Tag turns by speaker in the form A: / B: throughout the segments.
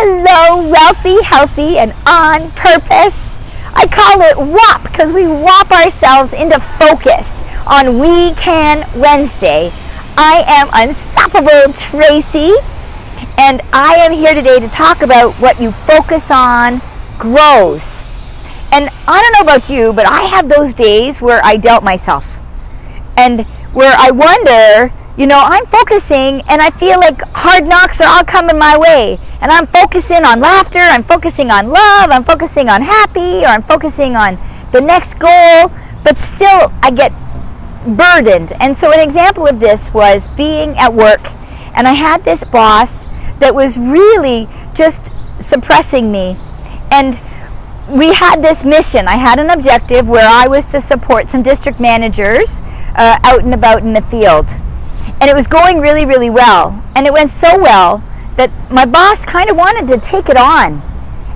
A: Hello, wealthy, healthy, and on purpose. I call it WOP because we WOP ourselves into focus on We Can Wednesday. I am Unstoppable Tracy, and I am here today to talk about what you focus on grows. And I don't know about you, but I have those days where I doubt myself and where I wonder, I'm focusing and I feel like hard knocks are all coming my way. And I'm focusing on laughter, I'm focusing on love, I'm focusing on happy, or I'm focusing on the next goal, but still I get burdened. And so an example of this was being at work, and I had this boss that was really just suppressing me. And we had this mission. I had an objective where I was to support some district managers out and about in the field. And it was going really, really well. And it went so well that my boss kind of wanted to take it on.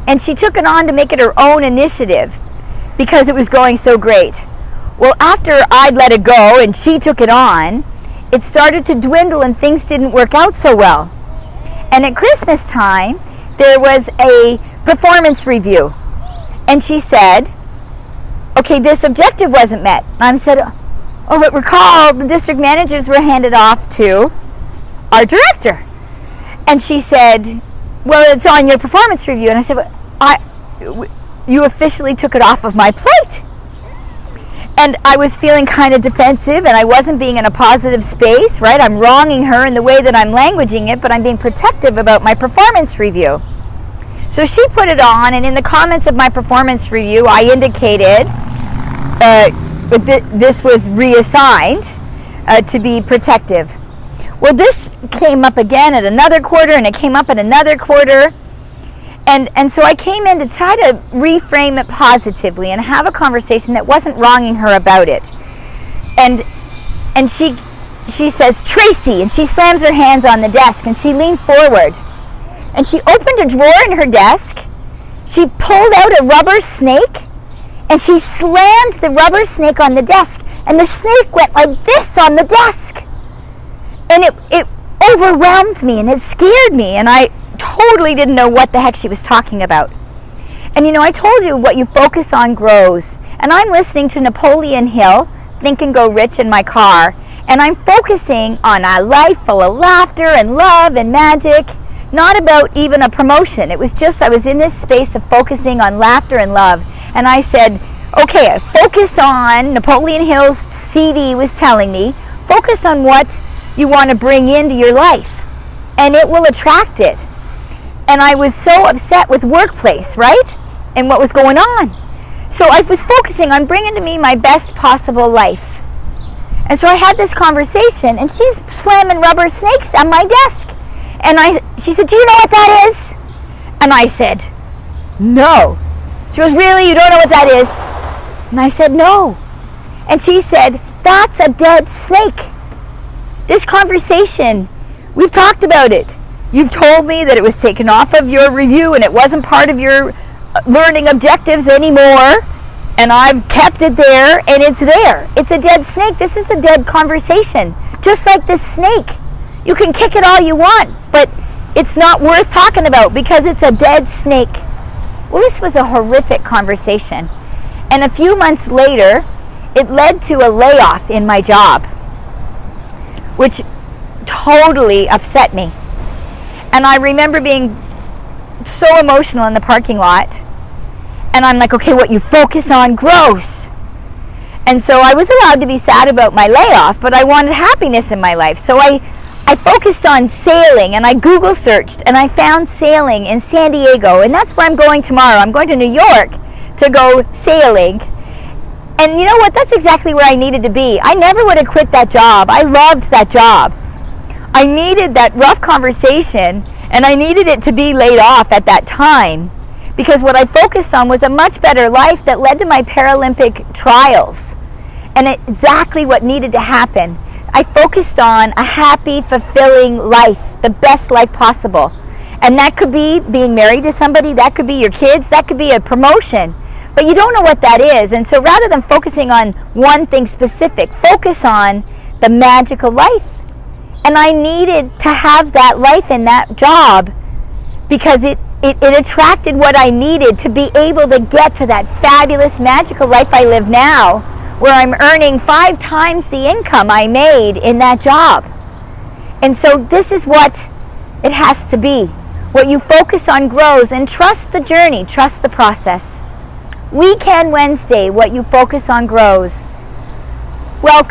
A: And she took it on to make it her own initiative because it was going so great. Well, after I'd let it go and she took it on, it started to dwindle and things didn't work out so well. And at Christmas time, there was a performance review. And she said, okay, this objective wasn't met. And I said, but recall the district managers were handed off to our director. And she said, well, it's on your performance review. And I said, you officially took it off of my plate. And I was feeling kind of defensive, and I wasn't being in a positive space, right? I'm wronging her in the way that I'm languaging it, but I'm being protective about my performance review. So she put it on, and in the comments of my performance review, I indicated this was reassigned to be protective. Well, this came up again at another quarter, and it came up at another quarter. And so I came in to try to reframe it positively and have a conversation that wasn't wronging her about it. And she says, Tracy, and she slams her hands on the desk, and she leaned forward. And she opened a drawer in her desk. She pulled out a rubber snake, and she slammed the rubber snake on the desk. And the snake went like this on the desk. And it overwhelmed me, and it scared me, and I totally didn't know what the heck she was talking about. And I told you what you focus on grows. And I'm listening to Napoleon Hill, Think and Go Rich, in my car. And I'm focusing on a life full of laughter and love and magic. Not about even a promotion. It was just I was in this space of focusing on laughter and love. And I said, okay, focus on, Napoleon Hill's CD was telling me, focus on what you want to bring into your life. And it will attract it. And I was so upset with workplace, right? And what was going on. So I was focusing on bringing to me my best possible life. And so I had this conversation, and she's slamming rubber snakes on my desk. And she said, do you know what that is? And I said, no. She goes, really? You don't know what that is? And I said, no. And she said, that's a dead snake. This conversation, we've talked about it. You've told me that it was taken off of your review and it wasn't part of your learning objectives anymore. And I've kept it there, and it's there. It's a dead snake. This is a dead conversation. Just like this snake. You can kick it all you want, but it's not worth talking about because it's a dead snake. Well, this was a horrific conversation. And a few months later, it led to a layoff in my job, which totally upset me. And I remember being so emotional in the parking lot. And I'm like, okay, what you focus on grows. And so I was allowed to be sad about my layoff, but I wanted happiness in my life. So I focused on sailing, and I Google searched, and I found sailing in San Diego. And that's where I'm going tomorrow. I'm going to New York to go sailing. And you know what? That's exactly where I needed to be. I never would have quit that job. I loved that job. I needed that rough conversation, and I needed it to be laid off at that time because what I focused on was a much better life that led to my Paralympic trials, and exactly what needed to happen. I focused on a happy, fulfilling life, the best life possible. And that could be being married to somebody, that could be your kids, that could be a promotion. But you don't know what that is. And so rather than focusing on one thing specific, focus on the magical life. And I needed to have that life in that job because it attracted what I needed to be able to get to that fabulous, magical life I live now, where I'm earning 5 times the income I made in that job. And so this is what it has to be. What you focus on grows, and trust the journey, trust the process. Weekend Wednesday, what you focus on grows. Welcome.